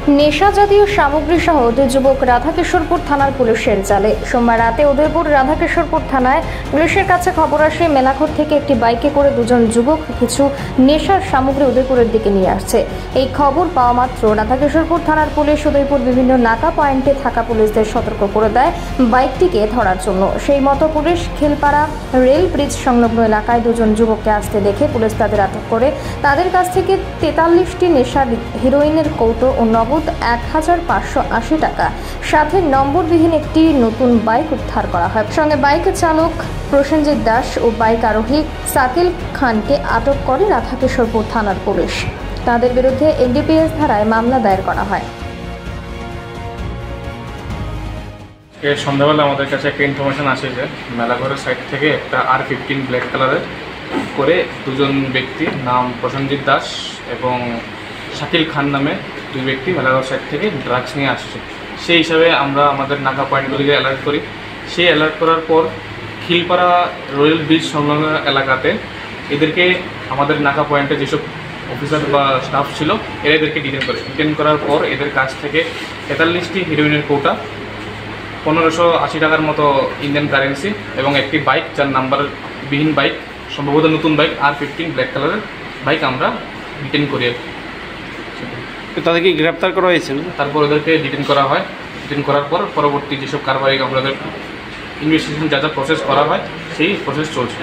নেশা জাতীয় সামগ্রী সহ দুই যুবক রাধাকিশোরপুর থানার পুলিশের জালে। সোমবার রাতে উদয়পুর রাধাকিশোরপুর থানায় পুলিশের কাছে খবর আসে মেলাঘর থেকে একটি বাইকে করে দুজন যুবক কিছু নেশার সামগ্রী উদয়পুরের দিকে নিয়ে আসছে। এই খবর পাওয়া মাত্র রাধাকিশোরপুর থানার পুলিশ উদয়পুর বিভিন্ন নাকা পয়েন্টে থাকা পুলিশদের সতর্ক করে দেয় বাইকটিকে ধরার জন্য। সেই মতো পুলিশ খিলপাড়া রেল ব্রিজ সংলগ্ন এলাকায় দুজন যুবককে আসতে দেখে পুলিশ তাদের আটক করে তাদের কাছ থেকে 43টি নেশার হিরোইনের কৌটো ও নগদ 1580 টাকা সাথে নম্বরবিহীন একটি নতুন বাইক উদ্ধার করা হয়। সঙ্গে বাইকের চালক প্রসেনজিৎ দাস ও বাইক আরোহী সাকিল খানকে আটক করে রাধাকিশোরপুর থানার পুলিশ। তাদের বিরুদ্ধে এনডিপিএস ধারায় মামলা দায়ের করা হয়। সন্ধ্যাবেলা আমাদের কাছে একটা ইনফরমেশন আসে যে মেলাঘরের সাইড থেকে একটা R15 ব্ল্যাক কালারের করে দুজন ব্যক্তি, নাম প্রসেনজিৎ দাস এবং শাকিল খান নামে দুই ব্যক্তি মেলাঘর সাইড থেকে ড্রাগস নিয়ে আসছে। সেই হিসাবে আমরা আমাদের নাকা পয়েন্টগুলিকে অ্যালার্ট করি। সেই অ্যালার্ট করার পর খিলপাড়া রেল ব্রিজ সংলগ্ন এলাকাতে এদেরকে আমাদের নাকা পয়েন্টে যেসব অফিসার বা স্টাফ ছিল এদেরকে ডিটেন করার পর এদের কাছ থেকে 43টি হিরোইনের কৌটা, 1580 টাকার মতো ইন্ডিয়ান কারেন্সি এবং একটি বাইক যার নাম্বারবিহীন বাইক, সম্ভবত নতুন বাইক R15 ব্ল্যাক কালারের বাইক আমরা ডিটেন করি। তাদেরকে গ্রেপ্তার করা হয়েছে। তারপর ওদেরকে ডিটেন করা হয়। ডিটেন করার পর পরবর্তী যেসব কারবারি আমাদের ইনভেস্টিগেশন যা যা প্রসেস করা হয় সেই প্রসেস চলছে।